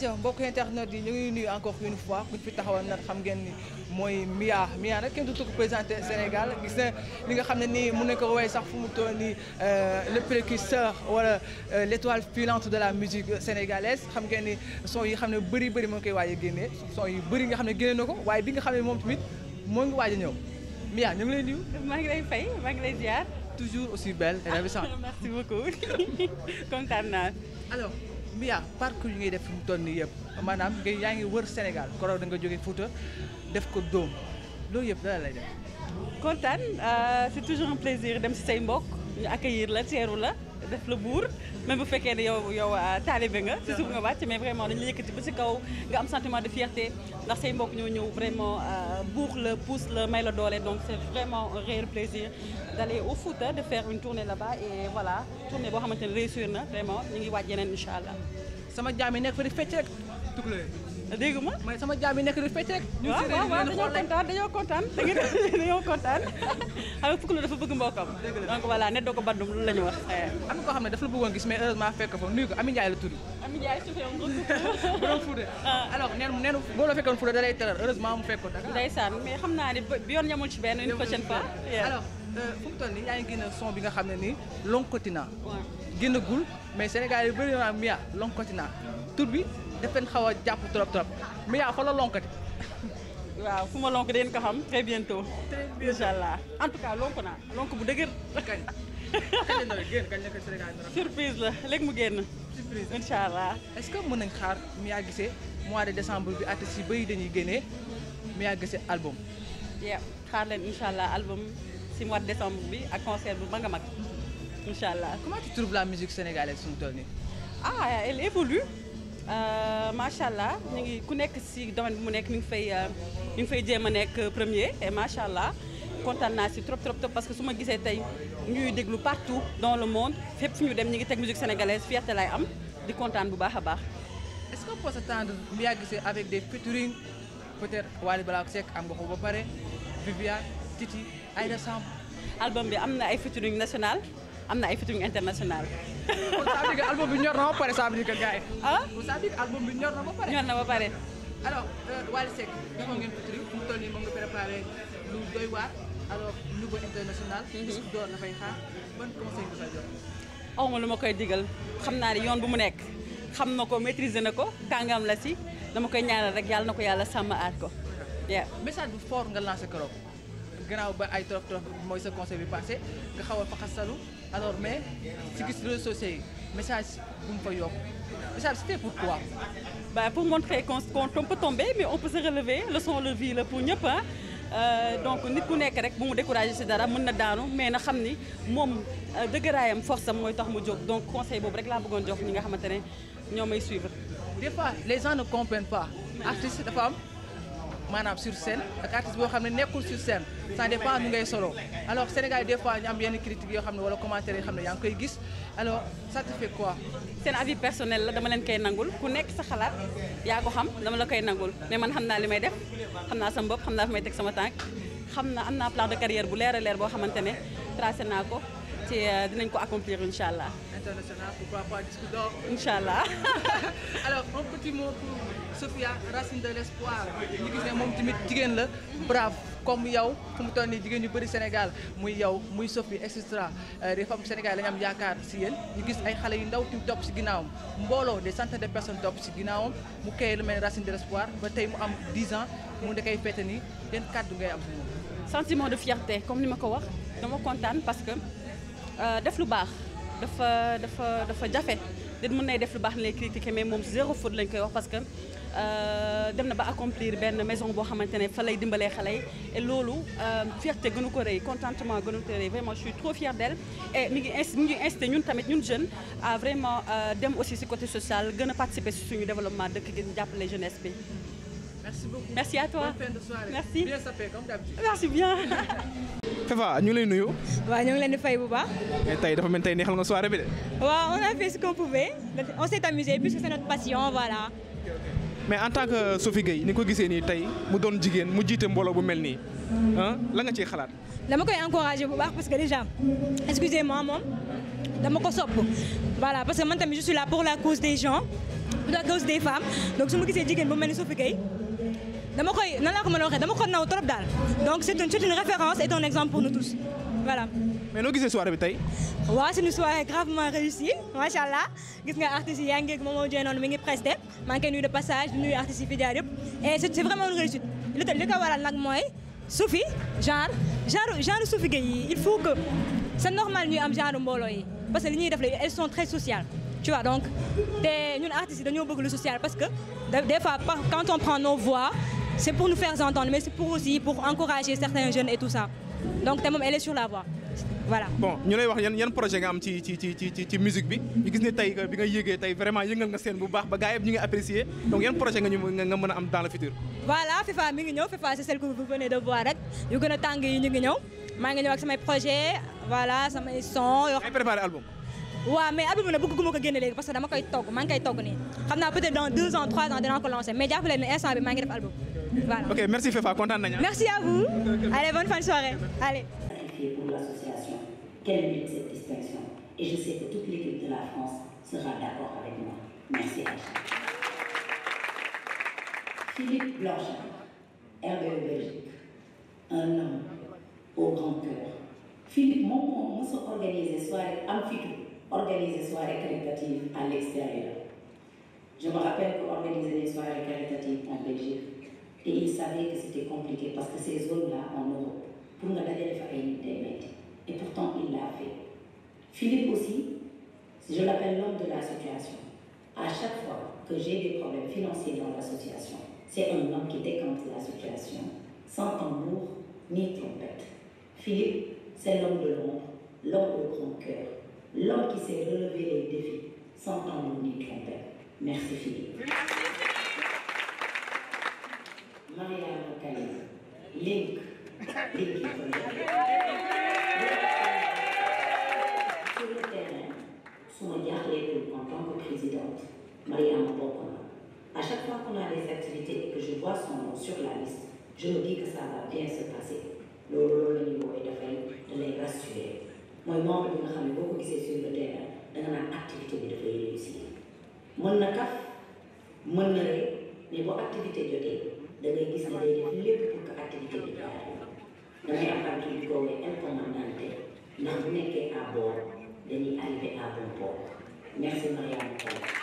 acca mbokk internet yi ñu ngi nuyu encore une fois ku fi taxawal nag xam ngeen ni mooy Mia nag kenn du ko présenté Sénégal gis na li nga xam ne nii mën nañu ko woowee sax fu mu toll nii le précurseur wala l'étoile filante de la musique sénégalaise xam ngeen ni son yi xam ne bëri moo ngi koy waaj a génnee son yu bëri nga xam ne génne na ko waaye bi nga xam ne moom tamit moo ngi waaj a ñëw Mia ñu ngi lay nuyu. maa ngi lay fay maa ngi lay ziar. toujours aussi belle et ravissante. merci beaucoup kontaan naa. alors Mia parcours yi ngay def fi mu toll nii yëpp maanaam yaa ngi wër Sénégal koroog da nga jógee Fouta def ko Dóom loolu yëpp dala lay def. kontaan c'est toujours un plaisir dem si say mbokk ñu accueillir la teeru la def la buur même bu fekkee ne yow taalibe nga si suuf nga wàcc mais vraiment dañu la yëkkati ba si kaw nga am sentiment de fierté ndax say mbokk ñoo ñëw vraiment buux la pousse la may la doole donc c'est vraiment un réel plaisir d'aller au Fouta de faire une tournée là-bas et voilà tournée boo xamante ne réussir na vraiment ñu ngi waaj yeneen incha allah. sama jaam yi nekk fa di fecc rek tukulóor. dégg nga mooy sama jaam yi nekk di fecc rek. ñu waaw dañoo kontaan dañoo kontaan xam nga Tukulóor dafa bëgg mbokkam. donc voilà ne doo ko bandum lu la ñu wax. am na koo xam ne dafa la bëggoon gis mais heureusement fekk fa nuyu ko Ami Ndiaye la tudd. Ami Ndiaye su fekkee borom Fouta. alors neen boo la fekkoon Fouta da lay teral heureusement mu fekk ko Dakar. ndeysaan mais xam naa ne bi yoon ñamul ci benn une prochaine fois. alors fu mu toll nii yaa ngi génne son bi nga xam ne nii Lonkotina. waaw génnagul mais Sénégal yi bëri na Mia Lonkotina tur bi daf leen xaw a jàpp trop Mia fa la lonkati. waaw fu ma lonk deen ko xam très bientôt. incha allah en tout cas lonk naa lonk bu dëgër. kañ la génn kañ la ko Sénégal surprise la léegi mu génn. surprise incha allah. est-ce que mën nañ xaar Mia Guissé mois de décembre bi artistes yi bëri dañuy génnee Mia Guissé album. xaar leen incha allah album si mois de décembre bi ak concert bu mag a mag incha allah. comment tu trouves la musique sénégalaise suñu toll nii. Elle évolue. macha allah ñu ngi ku nekk si domaine bi mu nekk mi ngi fay jéem a nekk premier et macha allah kontaan naa si trop parce que su ma gisee tey ñuy déglu partout dans le monde fépp fu ñu dem ñu ngi teg musique sénégalaise fierté lay am di kontaan bu baax a baax. est-ce qu'on peut s'attendre Mia Guissé avec des featuring peut-être Wally Ballago Seck am nga ko ba pare Viviane Titi Aïda Samb. album bi am na ay featuring national am na ay featuring international. kon ça veut dire que album bi ñor na ba pare ça veut dire que gars yi. ça veut dire que album bi ñor na ba pare. ñor na ba pare. alors Wally Seck defoon ngeen featuring fu mu toll nii moom nga préparé lu doy waar alors niveau international. disque d'or la fay xaar ban conseil nga koy jox. aw ma lu ma koy digal xam naa ne yoon bu mu nekk xam na ko maîtriser na ko kàngam la si dama koy ñaanal rek yàlla na ko yàlla sàmm aat ko. message bu fort nga lancé keroog gannaaw ba ay trop mooy sa conseil bi passé nga xaw a fa xasalu alors mais ci gis réseaux sociaux yi message bu mu fa yokk message c'était pourquoi. Pour montrer qu'on peut tomber mais on peut se relever leçon de vie la pour ñëpp donc nit ku nekk rek bu mu découragé si dara mën na daanu mais na xam ni moom dëgëraayam force am mooy tax mu jóg donc conseil boobu rek laa bëggoon jox ñi nga xamante ne ñoo may suivre. des fois les gens ne comprennent pas artiste dafa am maanaam sur scène ak artiste boo xam ne nekkul sur scène ça dépend nu ngay solo alors Sénégal des fois ñu am yenn critiques yoo xam ne wala commentaires yoo xam ne yaa ngi koy gis alors ça te fait quoi. seen avis personnel la dama leen koy nangul ku nekk sa xalaat yaa ko xam dama la koy nangul mais man xam naa li may def xam naa sama bopp xam naa fi may teg sama tànk xam naa am naa plan de carrière bu leer a leer boo xamante ne tracé naa ko te dinañ ko accomplir incha allah. international pourquoi pas disque d'or. incha allah. alors un petit mot pour Sophia racine de l'espoir ñu gis ne moom tamit jigéen la brave comme yow fu mu toll nii jigéen ñu bëri Sénégal muy yow muy Sophie et cetera des femmes Sénégal dañu am yaakaar si yéen ñu gis ay xale yu ndaw tim topp si ginnaawam mbooloo des centaines de personnes topp si ginnaawam mu créé lu mel ne racine de l'espoir ba tey mu am 10 ans mu da koy fête nii yan kàddu ngay am si moom. sentiment de fierté comme ni ma ko wax dama kontaan parce que def lu baax dafa jafe nit mën nay def lu baax ni lay critiquer mais moom zéro faute lañ koy wax parce que dem na ba accomplir benn maison boo xamante ne fa lay dimbalee xale yi et loolu fierté gënu ko rëy contentement gënu ko rëy vraiment je suis trop fière d'elle et mi ngi incité ñun tamit ñun jeunes à vraiment dem aussi ci côté social gën a participer ci suñu développement dëkk gi jàppale jeunesse bi. merci beaucoup merci à toi. bonne fin de soirée. merci bien sapé comme d'habitude. merci bien. Fefa ñu ngi lay nuyu. waaw ñu ngi leen di fay bu baax. mais tey dafa mel tey neexal nga soirée bi de. waaw on a fait ce qu'on pouvait on s'est amusé puisque c'est notre passion voilà. mais en tant que Sophie Gueye ni ko gisee nii tey mu doon jigéen mu jiite mbooloo bu mel nii la nga ciy xalaat. dama koy encourager bu baax parce que déjà excusez-moi moom dama ko sopp voilà parce que man tamit je suis là pour la cause des gens pour la cause des femmes donc su ma gisee jigéen bu mel ni Sophie Gueye dama koy nan laa ko mën a waxee dama ko naw trop daal donc c'est une référence et un exemple pour nous tous voilà. mais noo gisee soirée bi tey. waaw c'est une soirée gravement réussie macha allah gis nga artistes yi yaa ngi moom moo jëlee noonu mi ngi presté maa ngi koy nuyu de passage di nuyu artistes yi fi jaar yëpp et c'est vraiment une réussite li ko waral nag mooy Sophie genre Sophie Gueye yi il faut que c'est normal ñuy am genre mbooloo yi parce que li ñuy def la elles sont très sociales tu vois donc te ñun artistes yi dañoo bëgg lu social parce que des fois quand on prend nos voix c'est pour nous faire entendre mais c'est pour encourager certains jeunes et tout ça donc te moom elle est sur la voie voilà. bon ñu lay wax yan projet nga am ci musique bi ñu gis ne tey bi nga yéegee tey vraiment yëngal nga seen bu baax ba gars yëpp ñu ngi apprécier donc yan projet nga mën a am dans le futur. voilà FIFA mi ngi ñëw FIFA c'est celle que vous venez de voir rek yu gën a tàng yi ñu ngi ñëw maa ngi ñëw ak samay projet voilà samay son yoo ay préparé album. waaw mais album bi nag bëgguma ko génne léegi parce que dama koy togg maa ngi koy togg nii xam naa peut-être dans 2 ans 3 ans dinaa ko lancer mais jàppale ne instant bi maa ngi def album voilà. ok merci FIFA kontaan nañu. merci à vous. allez bonne fin de soirée allez. Pour l'association, qu'elle mérite cette distinction et je sais que toute l'équipe de la France sera d'accord avec moi. Merci Aïcha. Philippe Blanchet, RBE Belgique, un homme au grand cœur. Philippe moom mos a organiser soirée caritative à l'extérieur. Je me rappelle qu'organiser des soirées caritatives en Belgique et il savait que c'était compliqué parce que ces zones-là en Europe pour nga dajale fa ay nit day metti et pourtant il l'a fait. Philippe aussi, je l'appelle l'homme de la situation. À chaque fois que j'ai des problèmes financiers dans l'association, c'est un homme qui décante la situation sans tambour ni trompette. Philippe, c'est l'homme de l'ombre, l'homme au grand cœur, l'homme qui sait relever les défis sans tambour ni trompette. Merci Philippe. Mariama Kalina, Link. Sur le terrain, sous ma jaaxleetul en tant que présidente, Mariama bokk na. À chaque fois qu'on a des activités et que je vois son nom sur la liste, je me dis que ça va bien se passer. loolu la ñuy woowee da lay rassurer mooy membre bi nga xam ne boo ko gisee sur le terrain danga naan activité bi dafay réussir. mën na kaf mën na rek mais bu activité jotee da ngay gis ne day def lépp pour que activité bi jaar damay am ak kii di ko woowee incommandante ndax bu nekkee à bord dañuy arrivé à bon port. Merci Mariama.